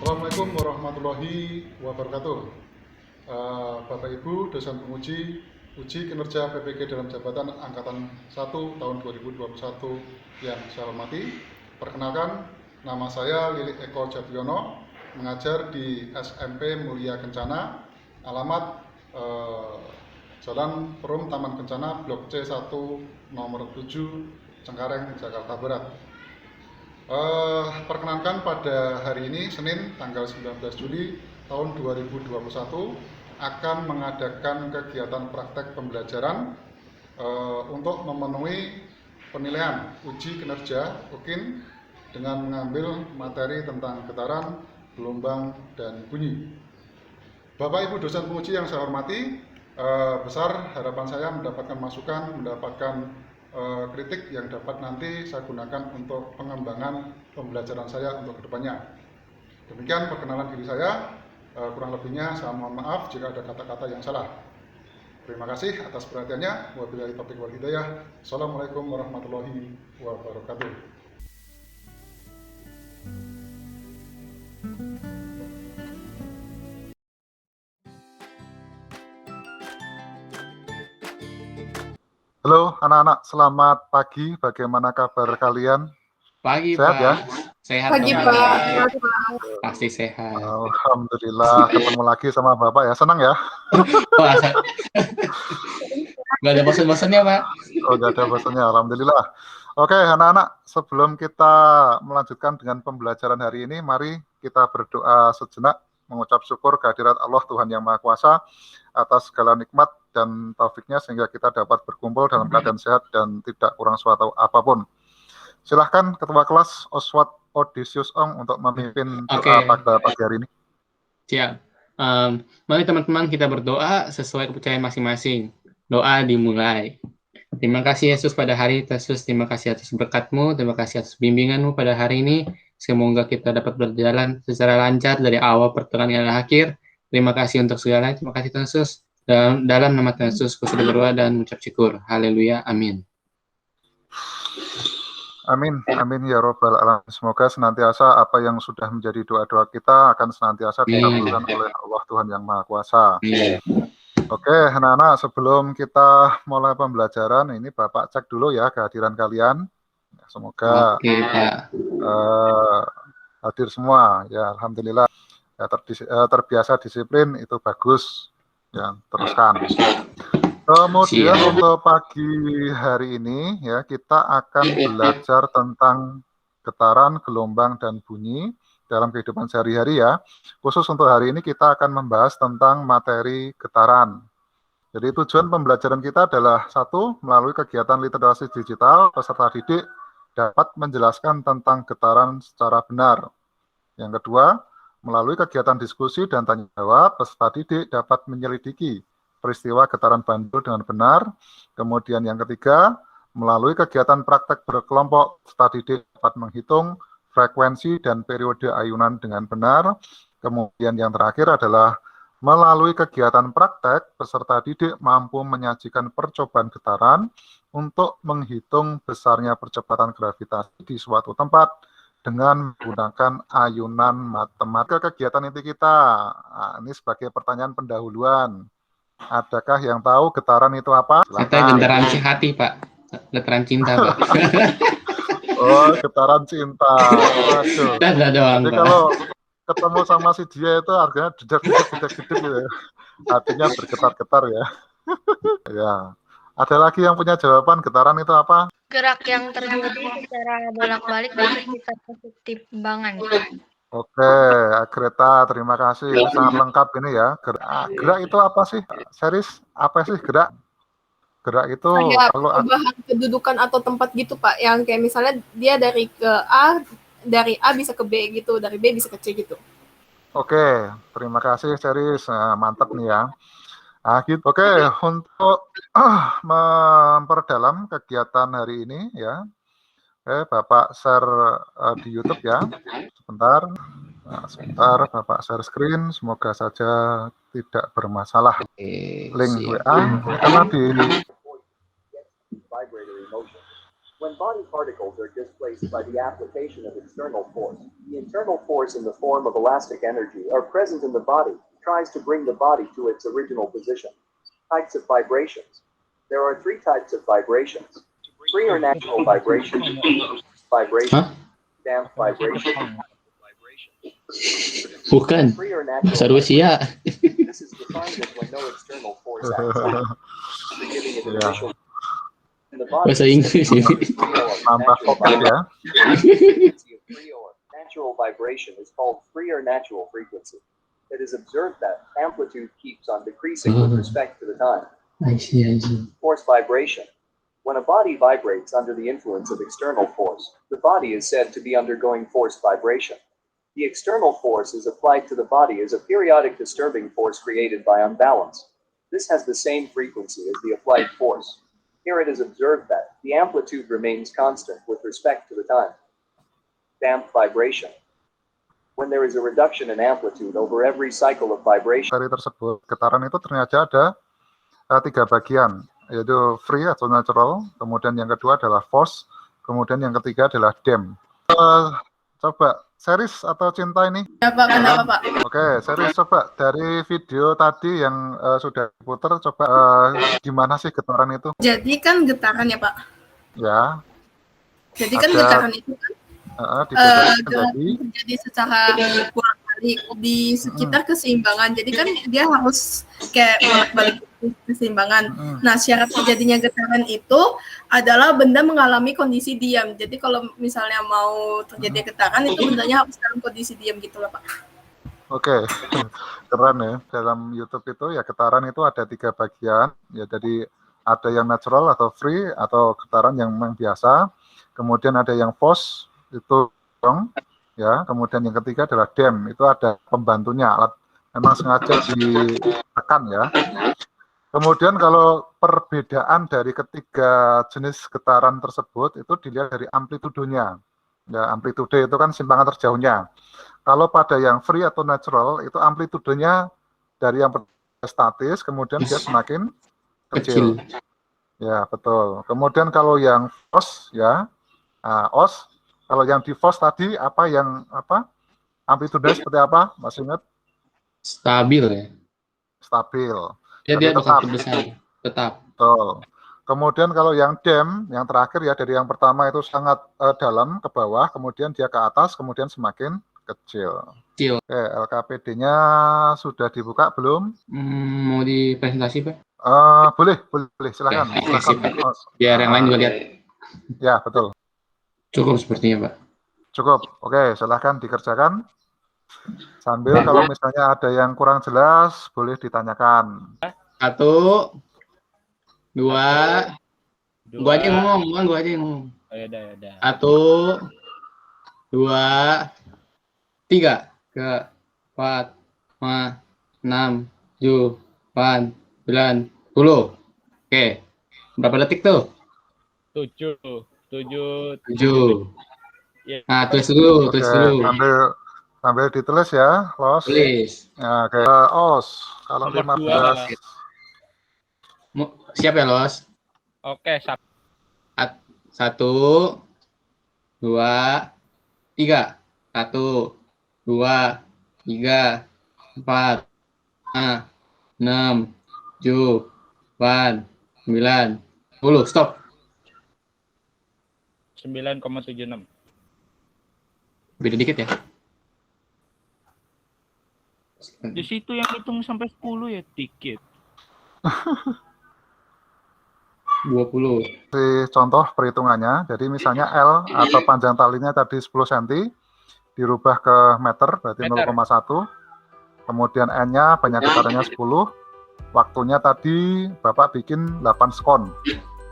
Assalamualaikum warahmatullahi wabarakatuh. Bapak Ibu dosen penguji uji kinerja PPG dalam jabatan Angkatan 1 tahun 2021 yang saya hormati. Perkenalkan, nama saya Lilik Eko Jatyono, mengajar di SMP Mulia Kencana, alamat Jalan Perum Taman Kencana, Blok C1 nomor 7, Cengkareng, Jakarta Barat. Perkenalkan, pada hari ini Senin tanggal 19 Juli tahun 2021 akan mengadakan kegiatan praktek pembelajaran untuk memenuhi penilaian uji kinerja UKIN dengan mengambil materi tentang getaran, gelombang, dan bunyi. Bapak Ibu dosen penguji yang saya hormati, besar harapan saya mendapatkan masukan, mendapatkan kritik yang dapat nanti saya gunakan untuk pengembangan pembelajaran saya untuk kedepannya. Demikian perkenalan diri saya, kurang lebihnya saya mohon maaf jika ada kata-kata yang salah. Terima kasih atas perhatiannya. Wabillahi taufiq wal hidayah. Assalamualaikum warahmatullahi wabarakatuh. Halo anak-anak, selamat pagi. Bagaimana kabar kalian? Pagi, Sehat Pak. ya? Sehat Pagi, dong, Pak. Pasti sehat. Alhamdulillah ketemu lagi sama Bapak ya. Senang ya? Wah, nggak ada bosan-bosannya, Pak. Oh, nggak ada bosannya. Alhamdulillah. Oke, anak-anak, sebelum kita melanjutkan dengan pembelajaran hari ini, mari kita berdoa sejenak, mengucap syukur kehadirat Allah Tuhan Yang Maha Kuasa atas segala nikmat dan taufiknya sehingga kita dapat berkumpul dalam keadaan sehat dan tidak kurang suatu apapun. Silahkan Ketua Kelas Oswald Odysseus Ong untuk memimpin doa pada pagi hari ini. Siap. Mari teman-teman kita berdoa sesuai kepercayaan masing-masing. Doa dimulai. Terima kasih Yesus pada hari Yesus, terima kasih atas berkat-Mu, terima kasih atas bimbingan-Mu pada hari ini. Semoga kita dapat berjalan secara lancar dari awal pertengahan hingga akhir. Terima kasih untuk segalanya. Terima kasih Tuhan Yesus. Dalam nama Tuhan Yesus, aku sudah berdoa dan mengucap syukur. Haleluya. Amin. Amin, amin ya robbal alamin. Semoga senantiasa apa yang sudah menjadi doa-doa kita akan senantiasa dikabulkan oleh Allah Tuhan Yang Maha Kuasa. Oke, anak-anak, sebelum kita mulai pembelajaran, ini Bapak cek dulu ya kehadiran kalian. Semoga hadir semua. Ya, alhamdulillah. Ya, terbiasa disiplin itu bagus. Ya, teruskan. Kemudian untuk pagi hari ini ya kita akan belajar tentang getaran, gelombang, dan bunyi dalam kehidupan sehari-hari ya. Khusus untuk hari ini kita akan membahas tentang materi getaran. Jadi tujuan pembelajaran kita adalah satu, melalui kegiatan literasi digital, peserta didik dapat menjelaskan tentang getaran secara benar. Yang kedua, melalui kegiatan diskusi dan tanya jawab, peserta didik dapat menyelidiki peristiwa getaran bandul dengan benar. Kemudian yang ketiga, melalui kegiatan praktek berkelompok, peserta didik dapat menghitung frekuensi dan periode ayunan dengan benar. Kemudian yang terakhir adalah melalui kegiatan praktek, peserta didik mampu menyajikan percobaan getaran untuk menghitung besarnya percepatan gravitasi di suatu tempat dengan menggunakan ayunan matematika. Kegiatan inti kita, nah, ini sebagai pertanyaan pendahuluan. Adakah yang tahu getaran itu apa? Saya getaran hati, Pak. Getaran cinta, Pak. Oh, getaran cinta. Waduh. Doang, jadi Pak. Kalau ketemu sama si dia itu harganya jedek gitu ya. Hatinya bergetar-getar ya. Ya. Ada lagi yang punya jawaban getaran itu apa? Gerak yang terjadi secara bolak-balik di sekitar titik timbangan. Oke, Greta, terima kasih. Sangat lengkap ini ya. Gerak itu apa sih? Series, apa sih gerak? Gerak itu kayak kalau perubahan kedudukan atau tempat gitu, Pak. Yang kayak misalnya dia dari A bisa ke B gitu, dari B bisa ke C gitu. Oke, terima kasih Series. Mantap nih ya. Nah, gitu. Oke, untuk memperdalam kegiatan hari ini ya. Bapak share di YouTube ya. Sebentar. Nah, sebentar Bapak share screen, semoga saja tidak bermasalah. Link WA karena di When body particles are displaced by the application of external force, the internal force in the form of elastic energy are present in the body, tries to bring the body to its original position. Types of vibrations. There are 3 types of vibrations. Free or natural vibration, vibration, damp vibration. Bukan. Free or Bahasa natural Rusia. vibration. This is defined as when no external force acts, giving it an Ya, initial in the body. Bahasa Inggris ini. tambah fokus ya. Frequency of free or natural vibration is called free or natural frequency. It is observed that amplitude keeps on decreasing with respect to the time. I see. Force vibration. When a body vibrates under the influence of external force, the body is said to be undergoing forced vibration. The external force is applied to the body as a periodic disturbing force created by unbalance. This has the same frequency as the applied force. Here it is observed that the amplitude remains constant with respect to the time. Damp vibration. When there is a reduction in amplitude over every cycle of vibration. Dari tersebut, getaran itu ternyata ada 3 bagian, yaitu free atau natural, kemudian yang kedua adalah force, kemudian yang ketiga adalah damp. Coba series atau cinta ini? Ya Pak, kenapa Pak? Oke, series coba dari video tadi yang sudah diputar, coba gimana sih getaran itu? Jadi kan getaran ya Pak. Ya. Jadi kan Ada- getaran itu kan terjadi secara bolak-balik di sekitar keseimbangan. Jadi kan dia harus kayak bolak-balik keseimbangan. Nah, syarat terjadinya getaran itu adalah benda mengalami kondisi diam. Jadi kalau misalnya mau terjadi getaran itu bendanya harus dalam kondisi diam gitu lah Pak. Oke, keren ya. Dalam YouTube itu ya getaran itu ada 3 bagian. Ya, jadi ada yang natural atau free atau getaran yang memang biasa. Kemudian ada yang force itu dong, ya. Kemudian yang ketiga adalah damp, itu ada pembantunya, alat memang sengaja ditekan ya. Kemudian kalau perbedaan dari ketiga jenis getaran tersebut itu dilihat dari amplitudenya. Ya, amplitude itu kan simpangan terjauhnya. Kalau pada yang free atau natural itu amplitudenya dari yang statis kemudian dia semakin kecil. Ya, betul. Kemudian kalau yang force ya, os, kalau yang di force tadi amplitudenya seperti apa? Masih ingat? Stabil ya. Stabil. Ya, Jadi dia tetap. besar. Tetap. Betul. Kemudian kalau yang damp, yang terakhir ya dari yang pertama itu sangat dalam ke bawah, kemudian dia ke atas, kemudian semakin kecil. Kecil. Oke, LKPD-nya sudah dibuka belum? Mau dipresentasi Pak? Boleh, silakan. Oke, Silakan. Biar yang lain juga lihat. Ya, betul. Cukup sepertinya Pak. Cukup. Oke, silahkan dikerjakan. Sambil kalau misalnya ada yang kurang jelas, boleh ditanyakan. 1, 2, gua aja yang ngomong, bukan gua aja yang ngomong. Oh, yaudah. 1, 2, 3, ke 4, 5, 6, 7, 8, 9, 10. Oke. Berapa detik tuh? 7. 7. Ya. Nah, tulis dulu. Oke, sambil ditulis ya, Los. Tulis. Ya, oke. Os, kalau Nomor 15. Siap ya, Los? Oke, 1, 2, 3. 1, 2, 3, 4, 5, 6, 7, 8, 9, 10. Stop. 9,76. Beda dikit ya. Di situ yang hitung sampai 10 ya dikit. 20. Di contoh perhitungannya, jadi misalnya L atau panjang talinya tadi 10 cm, dirubah ke meter, berarti 0,1. Kemudian N-nya banyak getarannya 10, waktunya tadi Bapak bikin 8 sekon.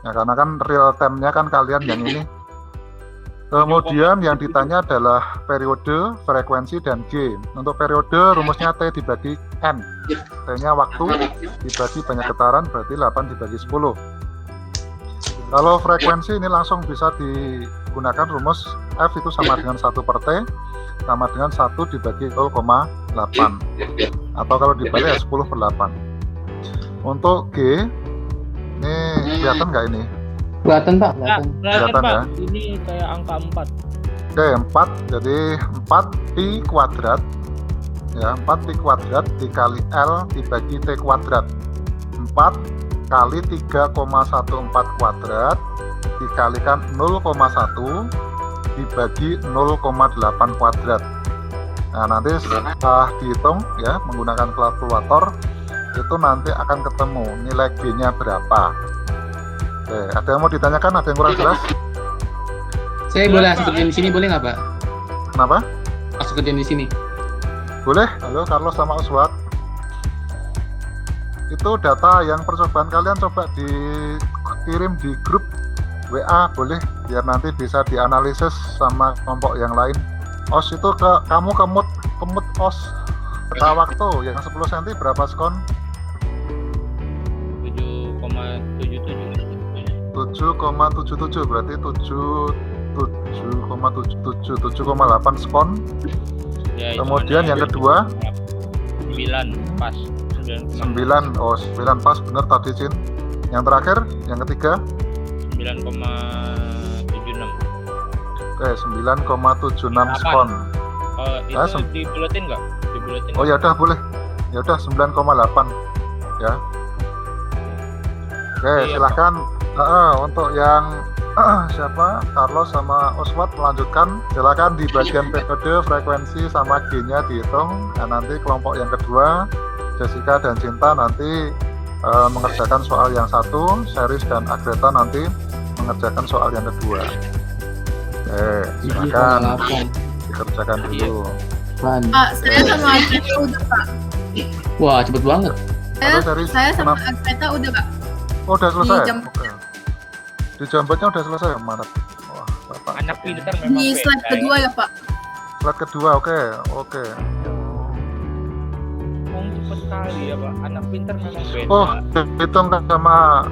Ya, karena kan real time-nya kan kalian yang ini. Kemudian yang ditanya adalah periode, frekuensi, dan G. Untuk periode, rumusnya T dibagi N. T-nya waktu, dibagi banyak getaran, berarti 8 dibagi 10. Kalau frekuensi ini langsung bisa digunakan rumus F itu sama dengan 1 per T, sama dengan 1 dibagi 0,8. Atau kalau dibalik ya 10 per 8. Untuk G, ini kelihatan nggak ini? Kelihatan Pak, Nah, kelihatan. Kelihatan Pak. ya? Ini kayak angka 4. Oke, 4. Jadi 4 pi kuadrat. Ya, 4 pi kuadrat dikali L dibagi T kuadrat. 4 kali 3,14 kuadrat dikalikan 0,1 dibagi 0,8 kuadrat. Nah, nanti setelah dihitung ya menggunakan kalkulator itu nanti akan ketemu nilai G-nya berapa. Oke, ada yang mau ditanyakan? Ada yang kurang jelas? Saya boleh masuk kerjaan di sini boleh nggak Pak? Kenapa? Masuk kerjaan di sini. Boleh. Halo Carlos sama Oswald. Itu data yang percobaan kalian coba dikirim di grup WA boleh, biar nanti bisa dianalisis sama kelompok yang lain. OS itu kamu kemut OS peta waktu yang 10 cm berapa skon? 7,77 berarti 7,8 skon. Ya, Kemudian yang kedua 9 pas. 9 pas bener tadi Cin. Yang terakhir yang ketiga 9,76. Oke, 9,76 skon. Itu dibuletin nggak? Dibuletin. Oh ya udah boleh. Ya udah 9,8 ya. Oke, Iya, silahkan untuk yang siapa? Carlos sama Oswald melanjutkan. Silakan di bagian periode, frekuensi sama G-nya dihitung. Nah, nanti kelompok yang kedua Jessica dan Cinta nanti mengerjakan soal yang satu, Seris dan Agreta nanti mengerjakan soal yang kedua. Silakan dikerjakan dulu. Pak, saya sama Agreta udah Pak. Wah, cepet banget. Halo, Seris. Saya sama Kenapa? Agreta udah Pak. Oh, udah selesai? Di jam- Oke. Di jambatnya udah selesai, mantap. Wah, Bapak. Anak pintar memang Di slide beda, kedua ya Pak. Slide kedua, oke. Cepet sekali ya Pak. Anak pintar memang beda. Oh, hitung sama.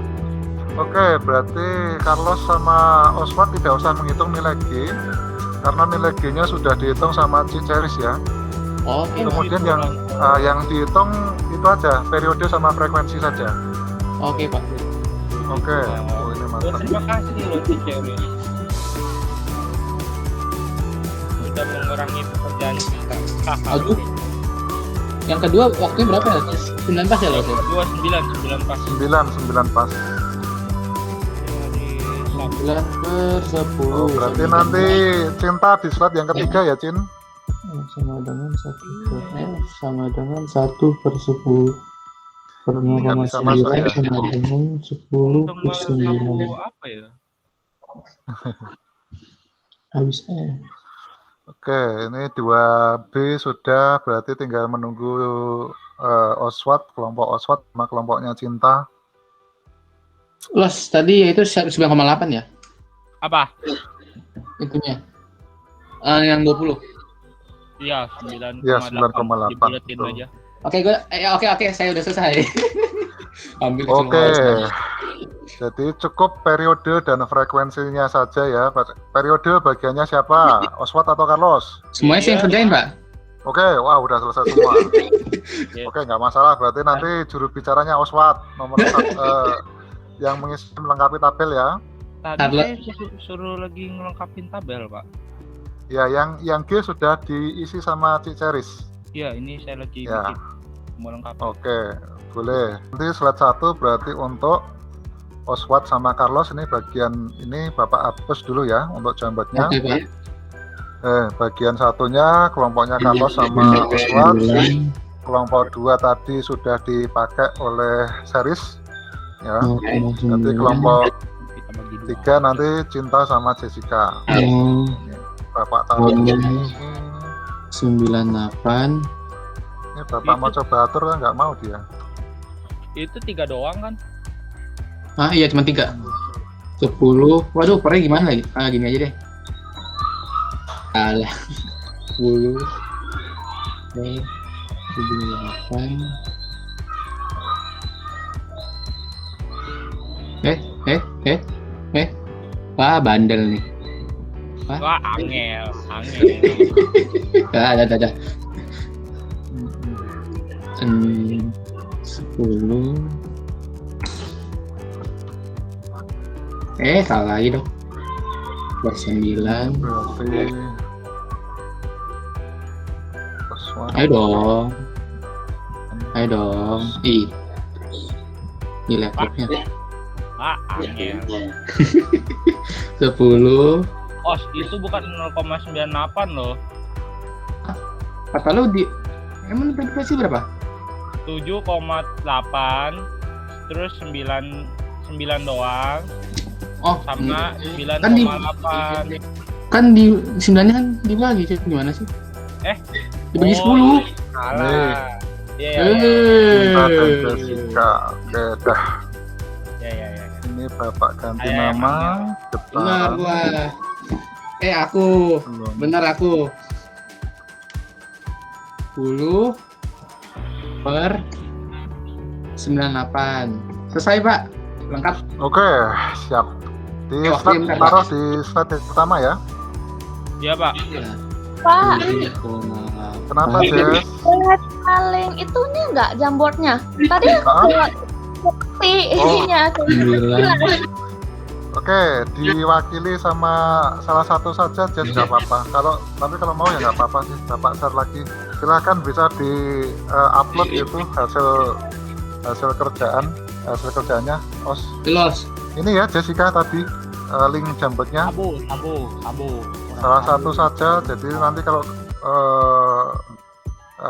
Oke, berarti Carlos sama Oswald tidak usah menghitung nilai G, karena nilai G-nya sudah dihitung sama Ciceris ya. Oke. Kemudian yang dihitung itu aja, periode sama frekuensi saja. Oke Pak. Oke. Oh, ini mantap. Terima kasih loh Ciceris. Sudah mengurangi pekerjaan kita. Aduh. Yang kedua waktunya berapa ya? 9 pas ya loh? 9 pas. 9 pas. 9 per 10. Oh, berarti nanti Cinta di slide yang ketiga ya, Cin? Sama dengan 1 per F sama dengan 1 per 10 per 0,9 bisa masuk ya. sama dengan 10 Untuk per 9. apa ya? Habis Oke, ini 2B sudah, berarti tinggal menunggu Oswald, kelompok Oswald sama kelompoknya Cinta. Los tadi itu 9,8 ya? Apa? Itunya. Yang 20. Iya, 9,8. Iya, 9,8. Dibuletin betul. aja. Oke, saya udah selesai. Ambil Oke, kesimpulan. jadi cukup periode dan frekuensinya saja ya. Periode bagiannya siapa? Oswald atau Carlos? Semuanya saya yang kerjain, Pak. Oke, wah udah selesai semua. Oke, nggak masalah. Berarti nanti juru bicaranya Oswald, nomor 1 yang mengisi melengkapi tabel ya. Tadi saya suruh lagi ngelengkapin tabel, Pak. Ya, yang G sudah diisi sama Ciceris. Iya, ini saya lagi Ya. bikin mau lengkap. Oke, boleh. Nanti slide 1 berarti untuk Oswald sama Carlos, ini bagian ini Bapak hapus dulu ya untuk jambatnya. Oke, Pak. Bagian satunya kelompoknya Carlos sama Oswald. Kelompok 2 tadi sudah dipakai oleh Seris. Ya. Nanti kelompok Kita bagi dua. 3 nanti Cinta sama Jessica. Bapak taruh di sini. 98. Ini Bapak mau coba atur kan nggak mau dia. Itu 3 doang kan? Ah, iya cuma 3. 10. Waduh, pernya gimana lagi? Gini aja deh. Alah. 10. 98. Wah, bandel nih. Wah, angel. Ada. 10. 10 Salah lagi dong. Per 9. Berarti plus 1. Ayo dong. Ih. Ini laptopnya. Angel. 10. Os, itu bukan 0,98 loh. Kata lu emang versi berapa? 7,8 terus 9 doang Oh, sama Kan di- 9,8. kan di 9-nya kan dibagi sih. Gimana sih? Dibagi 10. Salah. Iya. Cinta dan Eh. Jessica. Oke, dah. Ya. Ini Bapak ganti Ayo, nama. Benar Getaran. gua. Aku. Belum. Benar aku. 10 per 98. Selesai, Pak. Lengkap. Oke, siap. Di Oke, slide, bentar, taruh di slide yang pertama ya. Iya, Pak. Pak, Kenapa, Oke. Jess? lihat paling itunya nggak jamboardnya. Tadi aku Hah? buat seperti ininya. 9. Oke, diwakili sama salah satu saja, Jess nggak apa-apa. Tapi kalau mau ya nggak apa-apa sih. Bapak share lagi. Silahkan bisa di upload itu hasil kerjaannya. Los. Ini ya Jessica tadi link jamboardnya. Sabu. Salah satu saja. Jadi nanti kalau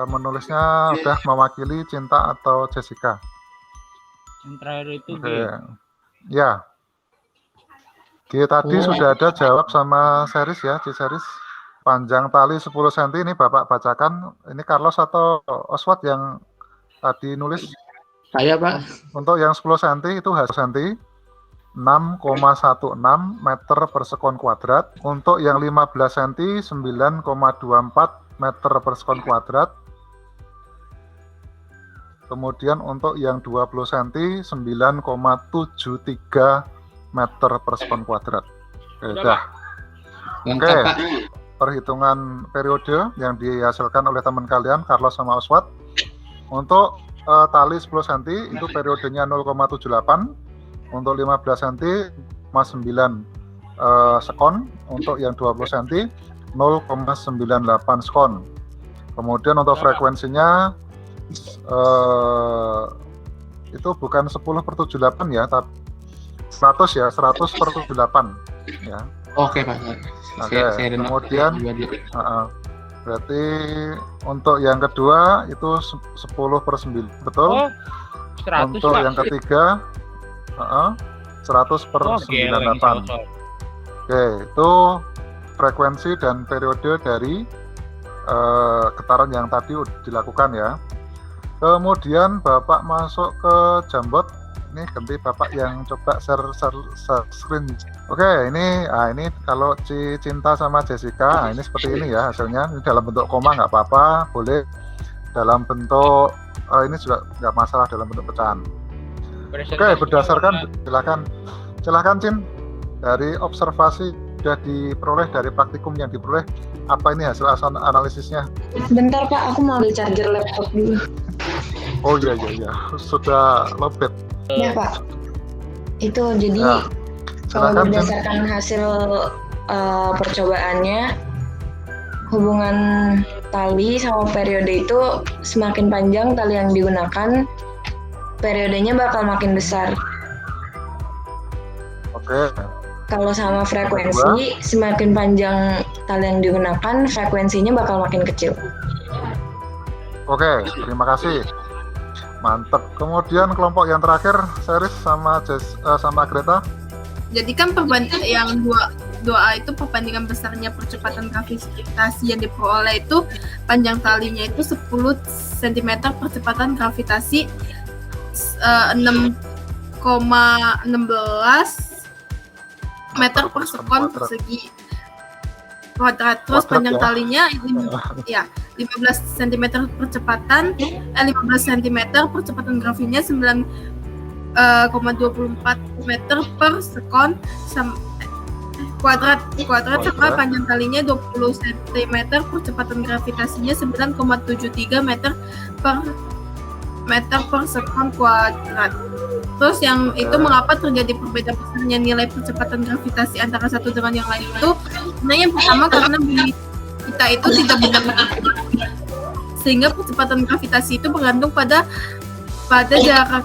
menulisnya udah mewakili Cinta atau Jessica. Yang terakhir itu Oke. G. Ya. G tadi Oh. sudah ada jawab sama Seris ya, Ci Seris. Panjang tali 10 cm ini Bapak bacakan. Ini Carlos atau Oswald yang tadi nulis. Saya, Pak. Untuk yang 10 cm itu hasil cm 6,16 meter per sekon kuadrat. Untuk yang 15 cm 9,24 meter per sekon kuadrat. Kemudian untuk yang 20 cm 9,73 meter per sekon kuadrat. Oke, dah. Lengkap, Oke. Pak. Perhitungan periode yang dihasilkan oleh teman kalian Carlos sama Oswald. Untuk tali 10 cm itu periodenya 0,78, untuk 15 cm 0,9 sekon, untuk yang 20 cm 0,98 sekon. Kemudian untuk frekuensinya itu bukan 10/78 ya, tapi 100 ya, 100/78 ya. Oke, Pak. Oke, Saya ada kemudian dua dulu. berarti untuk yang kedua itu 10/9, betul? Oh, 100, Untuk Pak. yang ketiga 100/98. Oke, itu frekuensi dan periode dari getaran yang tadi dilakukan ya. Kemudian Bapak masuk ke Jamboard. Ini ganti Bapak yang coba share screen. Oke, ini kalau Cinta sama Jessica, ini seperti ini ya hasilnya. Ini dalam bentuk koma nggak apa-apa, boleh dalam bentuk ini juga nggak masalah dalam bentuk pecahan. Oke, berdasarkan silakan Cin, dari observasi sudah diperoleh, dari praktikum yang diperoleh, apa ini hasil analisisnya? Bentar Pak, aku mau ambil charger laptop dulu. Oh iya, sudah lobet. Ya Pak, itu jadi Ya, kalau silakan, Cin. berdasarkan hasil percobaannya, hubungan tali sama periode itu semakin panjang tali yang digunakan, periodenya bakal makin besar. Oke, Kalau sama frekuensi, semakin panjang tali yang digunakan, frekuensinya bakal makin kecil. oke, terima kasih. Mantap. Kemudian kelompok yang terakhir, Seris sama sama Greta. Jadi kan yang 2A itu perbandingan besarnya percepatan gravitasi yang diperoleh itu panjang talinya itu 10 cm, percepatan gravitasi 6,16 meter per sekon persegi kuadrat. Terus Kuadrat, panjang ya? talinya 15 cm percepatan 15 cm percepatan grafinya 9,24 meter per sekon kuadrat sama panjang talinya 20 cm percepatan gravitasinya 9,73 meter per sekon kuadrat. Terus yang itu mengapa terjadi perbedaan besarnya nilai percepatan gravitasi antara satu dengan yang lain itu, sebenarnya yang pertama karena bumi kita itu tidak benar-benar, sehingga percepatan gravitasi itu bergantung pada jarak,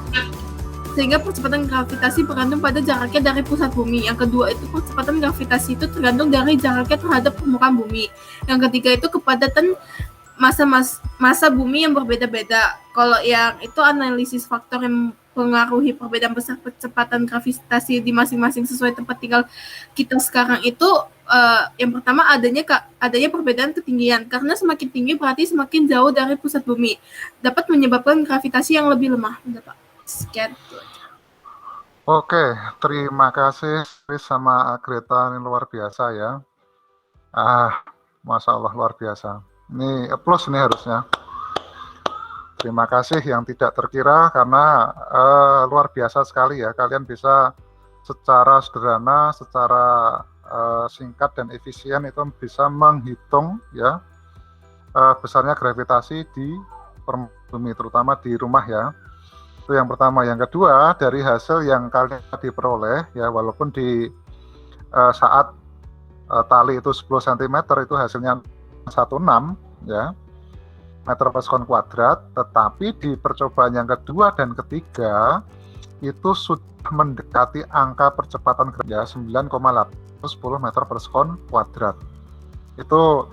sehingga percepatan gravitasi bergantung pada jaraknya dari pusat bumi. Yang kedua itu percepatan gravitasi itu tergantung dari jaraknya terhadap permukaan bumi. Yang ketiga itu kepadatan masa bumi yang berbeda-beda. Kalau yang itu analisis faktor yang pengaruhi perbedaan besar percepatan gravitasi di masing-masing sesuai tempat tinggal kita sekarang itu, yang pertama adanya perbedaan ketinggian, karena semakin tinggi berarti semakin jauh dari pusat bumi, dapat menyebabkan gravitasi yang lebih lemah. Sekian. Oke, terima kasih Chris sama Greta, ini luar biasa ya. Masya Allah luar biasa. Ini applause nih harusnya. Terima kasih yang tidak terkira karena luar biasa sekali ya. Kalian bisa secara sederhana, secara singkat dan efisien itu bisa menghitung ya besarnya gravitasi di bumi, terutama di rumah ya. Itu yang pertama. Yang kedua, dari hasil yang kalian diperoleh ya, walaupun di saat tali itu 10 cm itu hasilnya 16 ya meter per sekon kuadrat, tetapi di percobaan yang kedua dan ketiga itu sudah mendekati angka percepatan gravitasi 9,810 meter per sekon kuadrat. Itu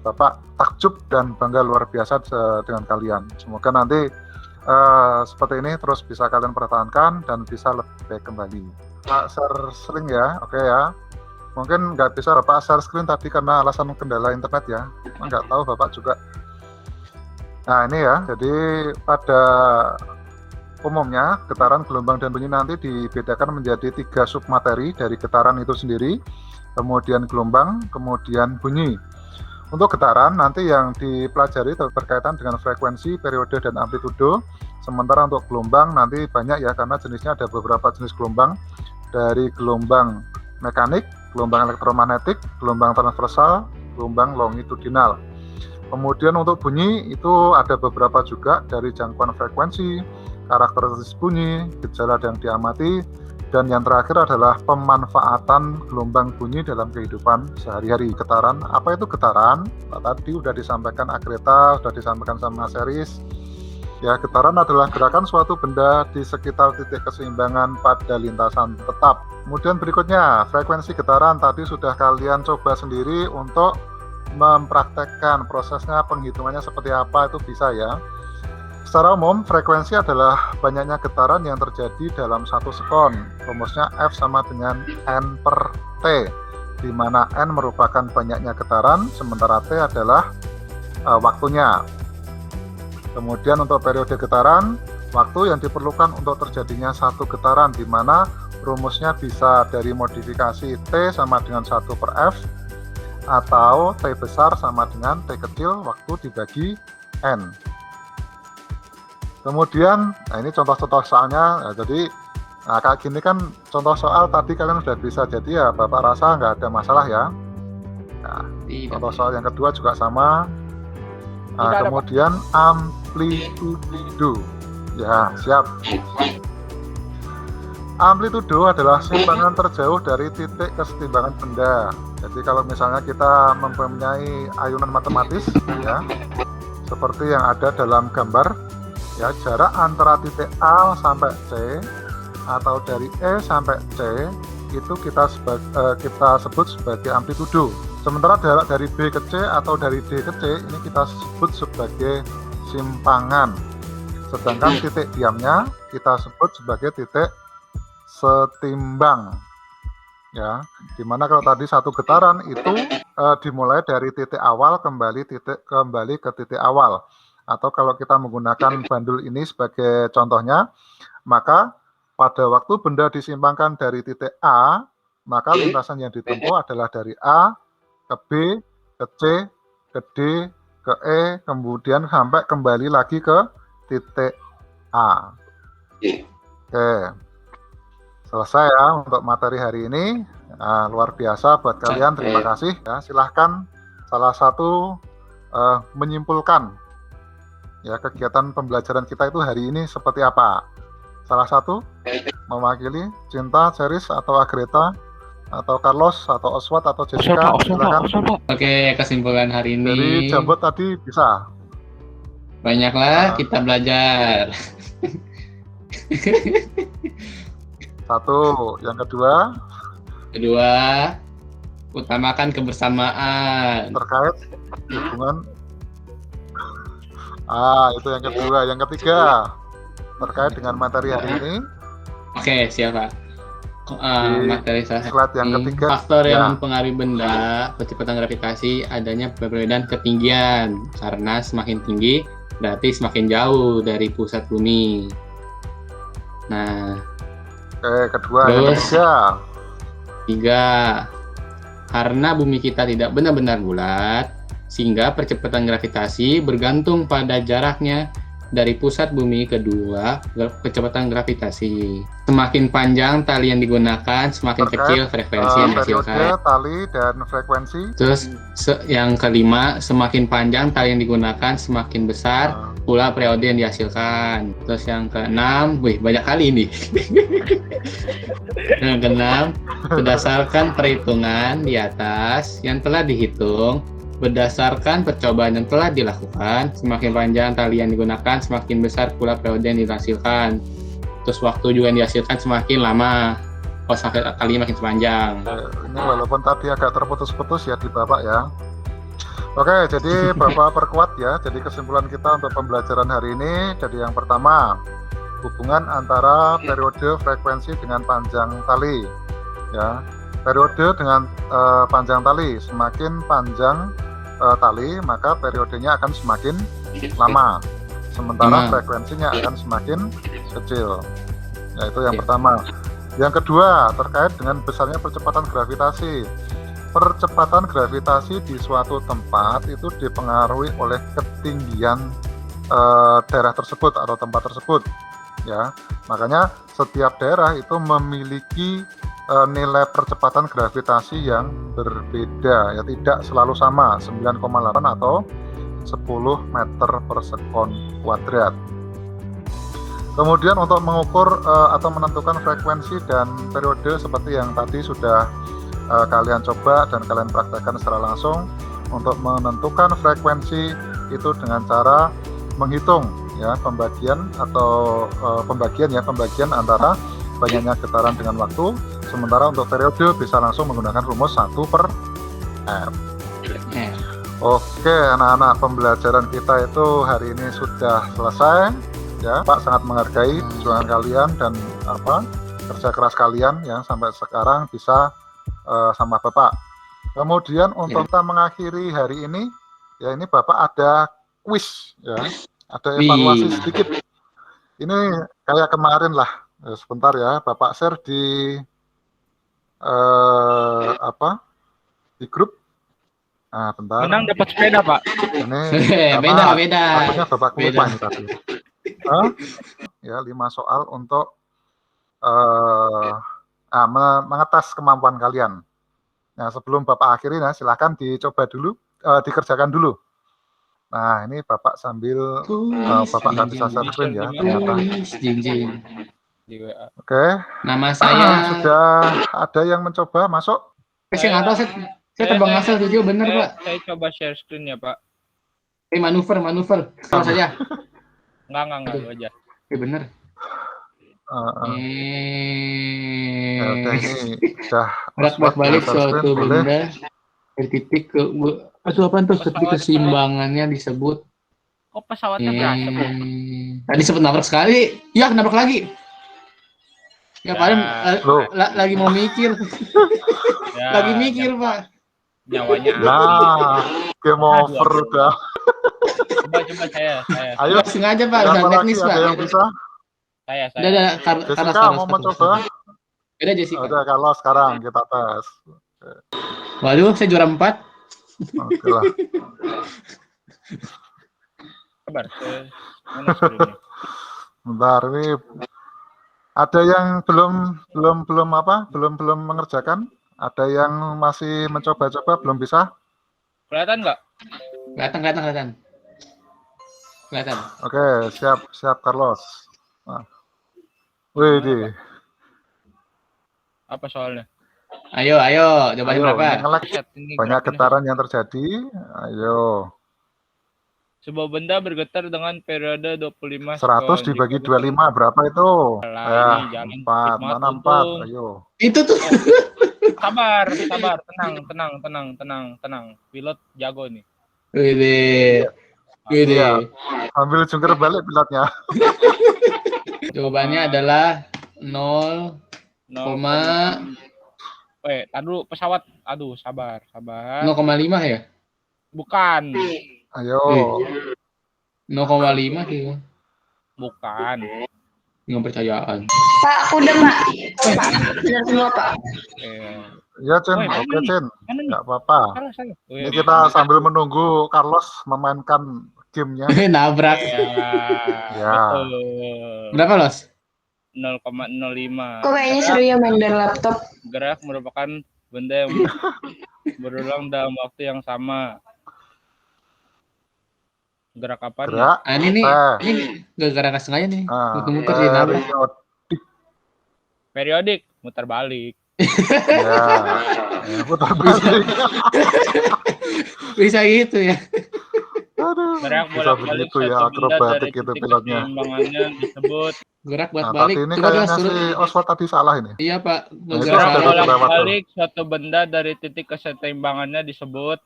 Bapak takjub dan bangga luar biasa dengan kalian. Semoga nanti seperti ini terus bisa kalian pertahankan dan bisa lebih baik kembali. Pak share screen ya, oke ya. Mungkin nggak bisa Bapak share screen tadi karena alasan kendala internet ya. Nggak tahu Bapak juga. Nah ini ya, jadi pada umumnya getaran, gelombang, dan bunyi nanti dibedakan menjadi 3 submateri dari getaran itu sendiri, kemudian gelombang, kemudian bunyi. Untuk getaran nanti yang dipelajari berkaitan dengan frekuensi, periode, dan amplitudo. Sementara untuk gelombang nanti banyak ya, karena jenisnya ada beberapa jenis gelombang, dari gelombang mekanik, gelombang elektromagnetik, gelombang transversal, gelombang longitudinal. Kemudian untuk bunyi itu ada beberapa juga, dari jangkauan frekuensi, karakteristik bunyi, gejala yang diamati, dan yang terakhir adalah pemanfaatan gelombang bunyi dalam kehidupan sehari-hari. Getaran, apa itu getaran? Tadi sudah disampaikan Agreta, sudah disampaikan sama Seris. Ya, getaran adalah gerakan suatu benda di sekitar titik keseimbangan pada lintasan tetap. Kemudian berikutnya, frekuensi getaran tadi sudah kalian coba sendiri untuk mempraktekkan prosesnya, penghitungannya seperti apa itu bisa ya. Secara umum, frekuensi adalah banyaknya getaran yang terjadi dalam 1 sekon. Rumusnya F sama dengan N per T, di mana N merupakan banyaknya getaran, sementara T adalah waktunya. Kemudian untuk periode getaran, waktu yang diperlukan untuk terjadinya 1 getaran, di mana rumusnya bisa dari modifikasi T sama dengan 1 per F, atau T besar sama dengan T kecil waktu dibagi N. Kemudian, nah ini contoh-contoh soalnya, nah jadi kayak gini kan contoh soal tadi kalian sudah bisa, jadi ya Bapak rasa nggak ada masalah ya. Nah, contoh soal yang kedua juga sama. Nah, kemudian amplitudo, ya siap. Amplitudo adalah simpangan terjauh dari titik kesetimbangan benda. Jadi kalau misalnya kita mempunyai ayunan matematis, ya, seperti yang ada dalam gambar, ya, jarak antara titik A sampai C atau dari E sampai C itu kita sebut sebagai amplitudo. Sementara jarak dari B ke C atau dari D ke C ini kita sebut sebagai simpangan. Sedangkan titik diamnya kita sebut sebagai titik setimbang. Ya, dimana kalau tadi 1 getaran itu dimulai dari titik awal kembali ke titik awal. Atau kalau kita menggunakan bandul ini sebagai contohnya, maka pada waktu benda disimpangkan dari titik A, maka lintasan yang ditempuh adalah dari A ke B, ke C, ke D, ke E, kemudian sampai kembali lagi ke titik A. Oke. Selesai ya untuk materi hari ini. Nah, luar biasa buat kalian, terima kasih ya. Silahkan salah satu menyimpulkan ya kegiatan pembelajaran kita itu hari ini seperti apa. salah satu mewakili Cinta, Ceris, atau Agreta, atau Carlos, atau Oswald, atau Jessica, silakan. Oke, kesimpulan hari Dari ini Jambot tadi bisa. banyaklah kita belajar. Satu, yang kedua Kedua, utamakan kebersamaan. terkait hubungan. Itu yang kedua. Yang ketiga, terkait dengan materi hari ini. Oke, siapa? Materi saya. Slide yang ketiga. Faktor Ya. yang mempengaruhi benda kecepatan gravitasi adanya perbedaan ketinggian. Karena semakin tinggi, berarti semakin jauh dari pusat bumi. Nah, Kedua, yang terus, ketiga. tiga, karena bumi kita tidak benar-benar bulat, sehingga percepatan gravitasi bergantung pada jaraknya dari pusat bumi kedua kecepatan gravitasi. Semakin panjang tali yang digunakan, semakin Terkait, kecil frekuensi yang periode, dihasilkan. tali, dan frekuensi. Terus yang kelima, semakin panjang tali yang digunakan, semakin besar pula periode yang dihasilkan. Terus yang keenam, banyak kali ini. Yang keenam, berdasarkan perhitungan di atas yang telah dihitung, berdasarkan percobaan yang telah dilakukan, semakin panjang tali yang digunakan, semakin besar pula periode yang dihasilkan. Terus waktu juga yang dihasilkan semakin lama. Oh, sampai kalinya makin panjang. Ini walaupun tadi agak terputus-putus ya di Bapak ya. Oke, jadi Bapak perkuat ya. Jadi kesimpulan kita untuk pembelajaran hari ini, jadi yang pertama, hubungan antara periode frekuensi dengan panjang tali. Ya, periode dengan panjang tali, semakin panjang tali, maka periodenya akan semakin lama. Sementara frekuensinya akan semakin kecil. Ya, itu yang pertama. Yang kedua, terkait dengan besarnya percepatan gravitasi. Percepatan gravitasi di suatu tempat itu dipengaruhi oleh ketinggian daerah tersebut atau tempat tersebut. Ya, makanya setiap daerah itu memiliki nilai percepatan gravitasi yang berbeda, ya tidak selalu sama, 9,8 atau 10 meter per sekon kuadrat. Kemudian untuk mengukur atau menentukan frekuensi dan periode seperti yang tadi sudah kalian coba dan kalian praktekkan secara langsung, untuk menentukan frekuensi itu dengan cara menghitung ya pembagian atau pembagian antara banyaknya getaran dengan waktu. Sementara untuk periode bisa langsung menggunakan rumus 1/f. Oke, anak-anak, pembelajaran kita itu hari ini sudah selesai. Ya, Pak sangat menghargai perjuangan kalian dan kerja keras kalian yang sampai sekarang bisa sama Bapak. Kemudian untuk kita mengakhiri hari ini, ya ini Bapak ada quiz, ya, ada evaluasi sedikit. Ini kayak kemarin lah. Sebentar ya, Bapak share di di grup. Nah, bentar. Menang dapat sepeda, Pak. Ini beda. takutnya Bapak lupa ini tadi. Ya, 5 soal untuk mengetes kemampuan kalian. Nah, sebelum Bapak akhiri, nah silakan dicoba dulu, dikerjakan dulu. Nah, ini Bapak sambil Bapak nggak bisa share screen ya ternyata. Oke. Nama saya sudah ada yang mencoba masuk? Saya nggak tahu, saya terbang asal tujuh bener Pak. Saya coba share screen ya Pak. Manuver kalau saja. Enggak lu aja. Bener. Ya, udah, ini udah balik suatu benda dari titik ke apa tuh ketika keseimbangannya disebut. Kok pesawatnya berantem? Tadi sempat nabrak sekali, ya nabrak lagi. Ya paling lagi mau mikir. Lagi mikir Pak. Nyawanya. Nah, game over udah. Coba saya. Ayo, sengaja Pak, udah teknis Pak. Ada yang bisa? Saya. Jessica mau mencoba? Beda Jessica. Udah, kalau sekarang kita tes. Waduh, saya juara 4. Oke lah. Kabar. Mana screen-nya? Bentar, ini ada yang belum mengerjakan? Ada yang masih mencoba-coba belum bisa? Kelihatan nggak? Kelihatan. Oke, siap Carlos. Nah. Wih, Apa soalnya? Ayo, jawabannya berapa? ngelek. Ini Banyak grafiknya. getaran yang terjadi. Ayo. Sebuah benda bergetar dengan periode 25 100 sekon. dibagi Jika 25 berapa itu? Lah, Ya, ini jalan 4. hikmat Mana 4? untung. Ayo. Itu tuh. Sabar, tenang. Pilot jago nih. Wih, Iya. Ambil jungkir balik pilotnya. jawabannya adalah 0, tar dulu pesawat. Aduh, sabar. 0,5 ya? Bukan. Ayo. 0,5 sih. Bukan. Nggak percayaan. Pak, aku udah Pak. Pak, benar semua Pak. Ya, Cen. Woi, Oke, Cen. Mana nih? Nggak apa-apa. Salah. Ini kita sambil menunggu Carlos memainkan gamenya. Nabrak. Ya. Betul. Berapa, Los? 0,05. Kok kayaknya seru ya main dari laptop? Gerak merupakan benda yang berulang dalam waktu yang sama. Gerak apa nih? Gerak. Ini gara-gara nggak sengaja nih. Muter-muter di nabrak. Periodik, muter balik. Ya, putar balik. Bisa gitu ya. Aduh, Gerak bisa bolak-balik begitu ya, suatu benda akrobatik dari itu titik pilotnya. keseimbangannya disebut Gerak buat Nah, balik. tapi ini Coba kayaknya suruh. si Oswald tadi salah ini. Iya, Pak. Nah, itu Gerak sudah gerak lewat tuh. bolak-balik suatu benda dari titik keseimbangannya disebut.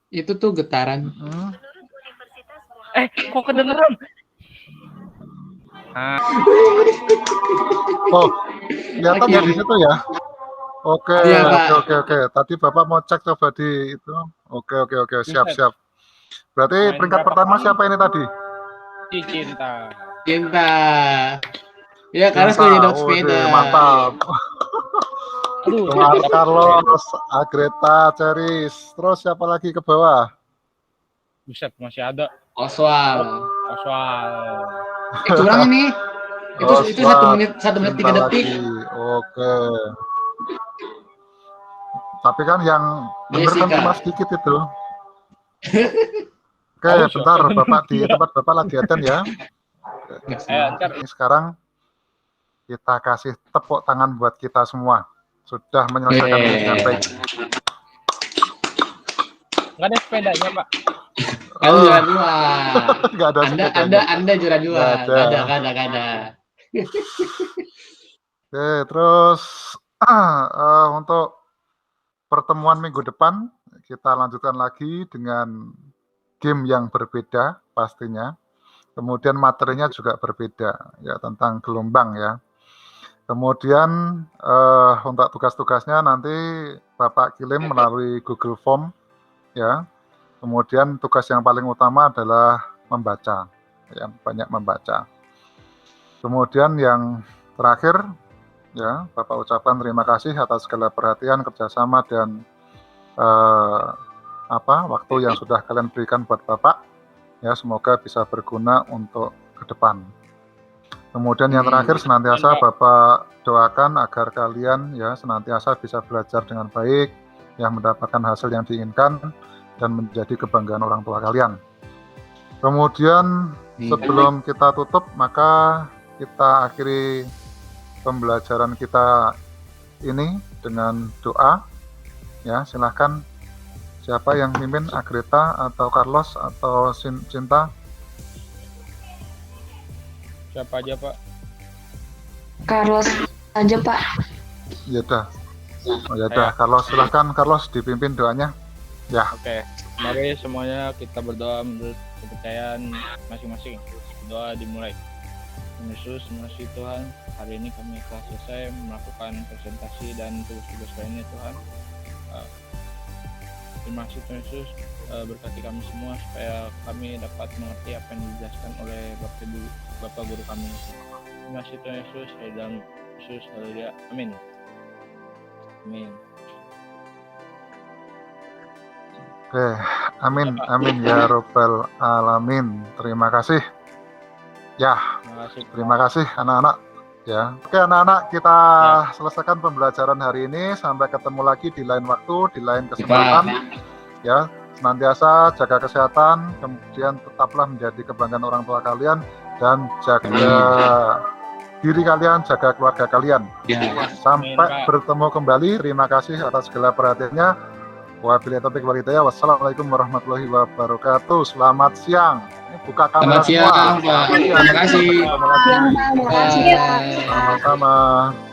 Itu tuh getaran. Kok kedengeran? Oh, kelihatan ya di situ ya. Oke. Tadi Bapak mau cek coba di itu. Oke. Siap. Berarti Main peringkat berapa pertama kali? siapa ini tadi? Si cinta. Ya, karena Cinta. suka dok sepeda. Waduh, mantap. Aduh, Carlos, Agreta, Ceris. Terus siapa lagi ke bawah? buset, masih ada. Oswald. Oswald. Curang ini. Itu 1 menit 3 detik. Oke. Tapi kan yang bener kan cuma sedikit itu. Oke, bentar, Bapak di tempat Bapak lagi attend ya. Ini sekarang kita kasih tepuk tangan buat kita semua. Sudah menyelesaikan ini dengan baik. Nggak ada sepedanya, Pak. Kan juara 2. Nggak ada sepedanya. Anda juara 2. Nggak ada. Oke, terus untuk pertemuan minggu depan kita lanjutkan lagi dengan game yang berbeda pastinya. Kemudian materinya juga berbeda ya, tentang gelombang ya. Kemudian untuk tugas-tugasnya nanti Bapak kirim melalui Google Form ya. Kemudian tugas yang paling utama adalah membaca, ya, banyak membaca. Kemudian yang terakhir ya, Bapak ucapkan terima kasih atas segala perhatian, kerjasama dan waktu yang sudah kalian berikan buat Bapak. Ya, semoga bisa berguna untuk ke depan. Kemudian yang terakhir senantiasa Bapak doakan agar kalian ya senantiasa bisa belajar dengan baik, yang mendapatkan hasil yang diinginkan dan menjadi kebanggaan orang tua kalian. Kemudian sebelum kita tutup, maka kita akhiri pembelajaran kita ini dengan doa. Ya, silahkan siapa yang mimpin, Agreta atau Carlos atau Cinta? Siapa aja, Pak? Carlos aja Pak. Ya udah, Carlos, silahkan Carlos dipimpin doanya. Ya. Oke, mari semuanya kita berdoa menurut kepercayaan masing-masing. Doa dimulai. Yesus, terima Tuhan, hari ini kami telah selesai melakukan presentasi dan tugas-tugas lainnya Tuhan. Terima kasih Tuhan Yesus, berkati kami semua supaya kami dapat mengerti apa yang dijelaskan oleh Bapak Guru kami. Terima kasih Tuhan Yesus, dalam Yesus, haleluya, amin. Amin. Oke, amin ya robbal alamin. Terima kasih. Ya, terima kasih anak-anak. Ya, oke anak-anak, kita selesaikan pembelajaran hari ini. Sampai ketemu lagi di lain waktu, di lain kesempatan. Ya, senantiasa jaga kesehatan, kemudian tetaplah menjadi kebanggaan orang tua kalian dan jaga diri kalian, jaga keluarga kalian. Ya. Sampai Amin, Pak. bertemu kembali. Terima kasih atas segala perhatiannya. Wabillahi taufiq wal hidayah. Wassalamualaikum warahmatullahi wabarakatuh. Selamat siang. Buka kamera Selamat siang, semua. Pak. Terima kasih. Terima kasih. Terima kasih. Bye. Sama-sama.